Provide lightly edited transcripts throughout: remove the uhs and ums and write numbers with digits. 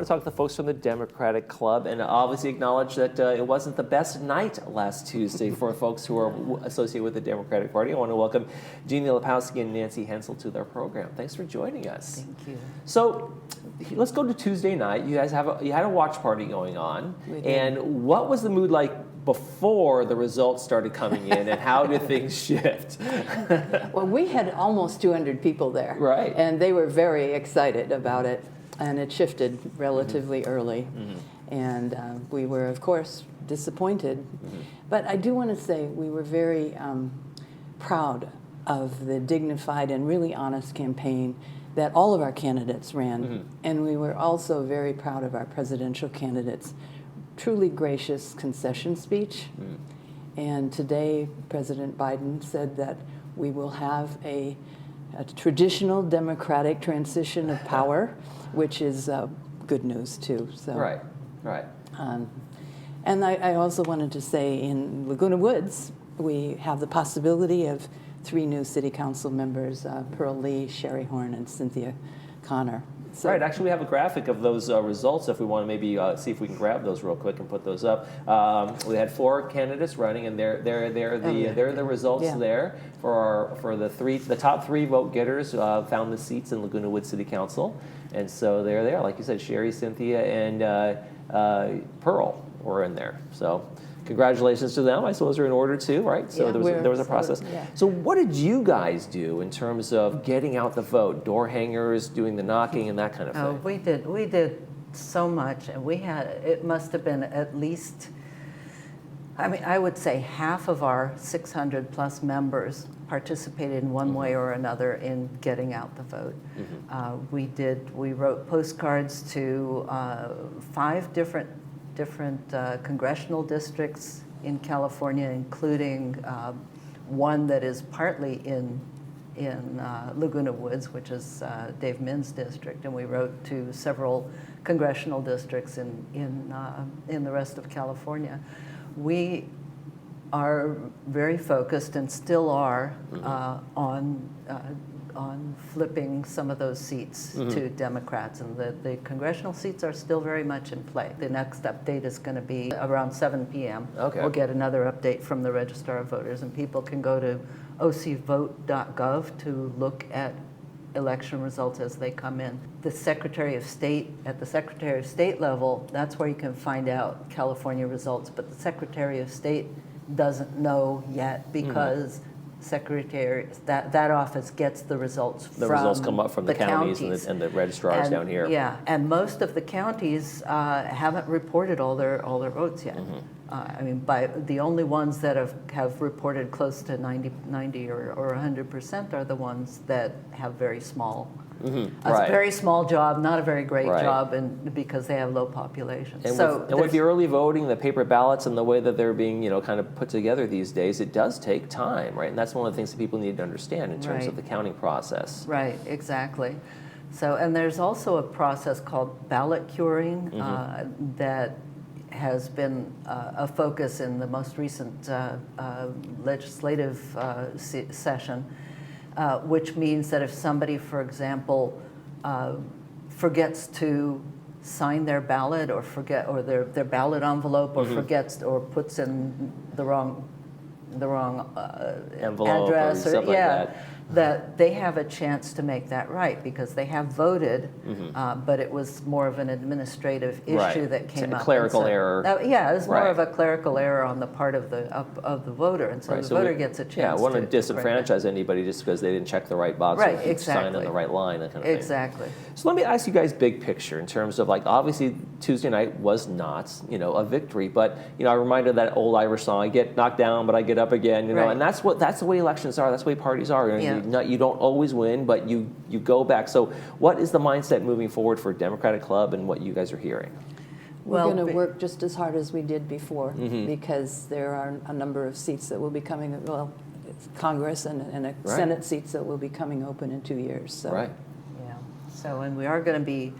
want to talk to the folks from the Democratic Club and obviously acknowledge that it wasn't the best night last Tuesday for folks who are associated with the Democratic Party. I want to welcome Jeannie Lepowski and Nancy Hensel to their program. Thanks for joining us. Thank you. So let's go to Tuesday night. You guys you had a watch party going on. And what was the mood like before the results started coming in, and how did things shift? Well, we had almost 200 people there. Right. And they were very excited about it, and it shifted relatively early. And we were, of course, disappointed. But I do want to say we were very proud of the dignified and really honest campaign that all of our candidates ran. And we were also very proud of our presidential candidates' truly gracious concession speech. And today, President Biden said that we will have a traditional democratic transition of power, which is good news too. So, Right. And I also wanted to say in Laguna Woods, we have the possibility of 3 new city council members, Pearl Lee, Sherry Horn, and Cynthia Connor. So, right, actually we have a graphic of those results if we want to maybe see if we can grab those real quick and put those up. We had 4 candidates running, and they're the results there for the top 3 vote getters found the seats in Laguna Woods City Council. And so they're there, like you said, Sherry, Cynthia, and Pearl were in there. So congratulations to them. I suppose they're in order too, right? So there was a process. So what did you guys do in terms of getting out the vote? Door hangers, doing the knocking, and that kind of thing? We did so much, and it must have been at least, I would say half of our 600 plus members participated in one way or another in getting out the vote. We wrote postcards to 5 different congressional districts in California, including one that is partly in Laguna Woods, which is Dave Min's district, and we wrote to several congressional districts in the rest of California. We are very focused, and still are, on flipping some of those seats to Democrats, and the congressional seats are still very much in play. The next update is going to be around 7 p.m. Okay. We'll get another update from the Registrar of Voters, and people can go to ocvote.gov to look at election results as they come in. The Secretary of State, at the Secretary of State level, that's where you can find out California results, but the Secretary of State doesn't know yet, because that office gets the results from the results come up from the counties and the registrars down here. Yeah, and most of the counties haven't reported all their votes yet. The only ones that have reported close to 90 or 100% are the ones that have very small. A very small job, not a very great job, and because they have low populations. And with the early voting, the paper ballots, and the way that they're being kind of put together these days, it does take time, right? And that's one of the things that people need to understand in terms of the counting process. Right, exactly. So, and there's also a process called ballot curing that has been a focus in the most recent legislative session. Which means that if somebody, for example, forgets to sign their ballot or their ballot envelope, or forgets or puts in the wrong envelope address, or stuff like that they have a chance to make that right, because they have voted, but it was more of an administrative issue that came up. Clerical error. It was more of a clerical error on the part of the voter, and so the voter gets a chance. Yeah, I want to disenfranchise anybody just because they didn't check the right box or sign on the right line, that kind of thing. Exactly. So let me ask you guys big picture in terms of, like, obviously Tuesday night was not, a victory, but I reminded that old Irish song, I get knocked down, but I get up again, and that's the way elections are, that's the way parties are. You don't always win, but you go back. So what is the mindset moving forward for Democratic Club and what you guys are hearing? We're going to work just as hard as we did before, because there are a number of seats that will be coming, Congress and Senate seats that will be coming open in 2 years. So. Right. Yeah. So, and we are going to be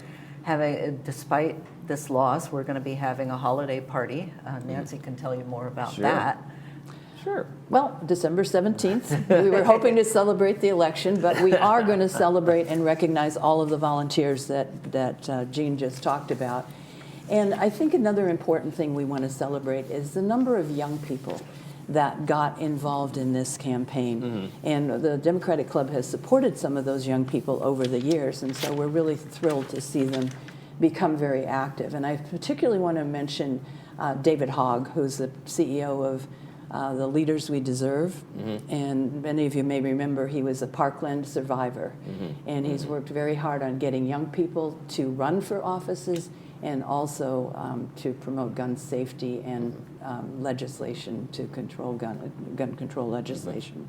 having, despite this loss, we're going to be having a holiday party. Nancy can tell you more about that. Sure. Well, December 17th. We were hoping to celebrate the election, but we are going to celebrate and recognize all of the volunteers that Jean just talked about. And I think another important thing we want to celebrate is the number of young people that got involved in this campaign. And the Democratic Club has supported some of those young people over the years, and so we're really thrilled to see them become very active. And I particularly want to mention David Hogg, who's the CEO of the Leaders We Deserve. And many of you may remember he was a Parkland survivor. And he's worked very hard on getting young people to run for offices and also to promote gun safety and legislation to control gun control legislation.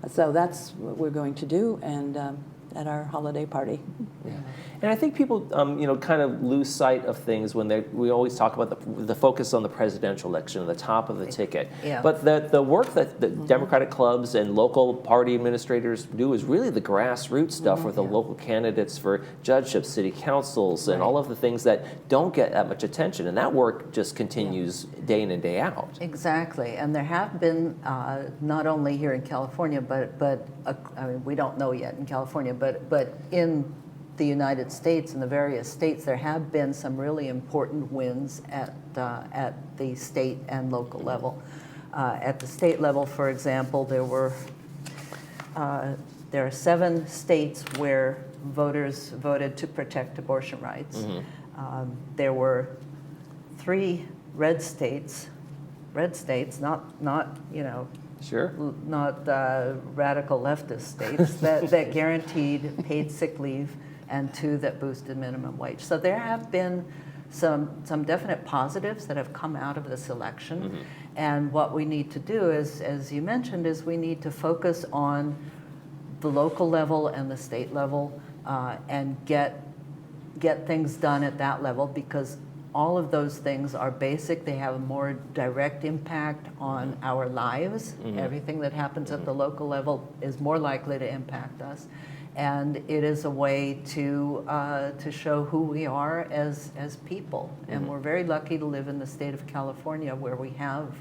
So that's what we're going to do, and at our holiday party. Yeah. And I think people, kind of lose sight of things when we always talk about the focus on the presidential election at the top of the ticket. Yeah. But the work that the Democratic clubs and local party administrators do is really the grassroots stuff with the local candidates for judgeships, city councils, and all of the things that don't get that much attention. And that work just continues day in and day out. Exactly, and there have been, not only here in California, but I mean, we don't know yet in California, but in the United States, in the various states, there have been some really important wins at the state and local level. At the state level, for example, there are 7 states where voters voted to protect abortion rights. There were 3 red states, not Sure. not radical leftist states that guaranteed paid sick leave, and 2 that boosted minimum wage. So there have been some definite positives that have come out of this election. And what we need to do is, as you mentioned, is we need to focus on the local level and the state level and get things done at that level, because all of those things are basic. They have a more direct impact on our lives. Everything that happens at the local level is more likely to impact us. And it is a way to show who we are as people. And we're very lucky to live in the state of California, where we have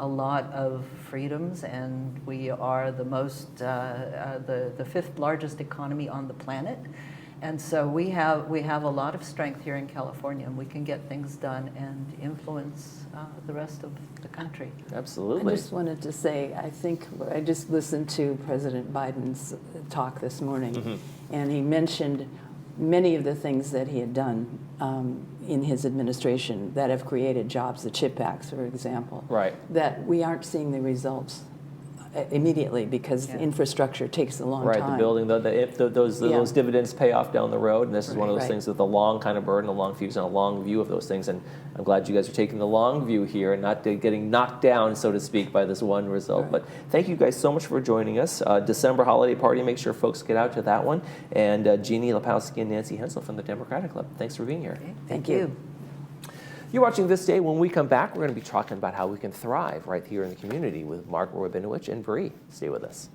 a lot of freedoms, and we are the the 5th largest economy on the planet. And so we have a lot of strength here in California, and we can get things done and influence the rest of the country. Absolutely. I just wanted to say, I think I just listened to President Biden's talk this morning, and he mentioned many of the things that he had done in his administration that have created jobs, the CHIP Acts, for example. Right. That we aren't seeing the results immediately, because infrastructure takes a long time. Right, the building, those dividends pay off down the road, and this is one of those things with a long kind of burden, a long fuse, and a long view of those things. And I'm glad you guys are taking the long view here and not getting knocked down, so to speak, by this one result. But thank you guys so much for joining us. December holiday party, make sure folks get out to that one. And Jeannie Lepowski and Nancy Hensel from the Democratic Club, thanks for being here. Okay. Thank you. You're watching This Day. When we come back, we're going to be talking about how we can thrive right here in the community with Mark Rabinowitz and Bree. Stay with us.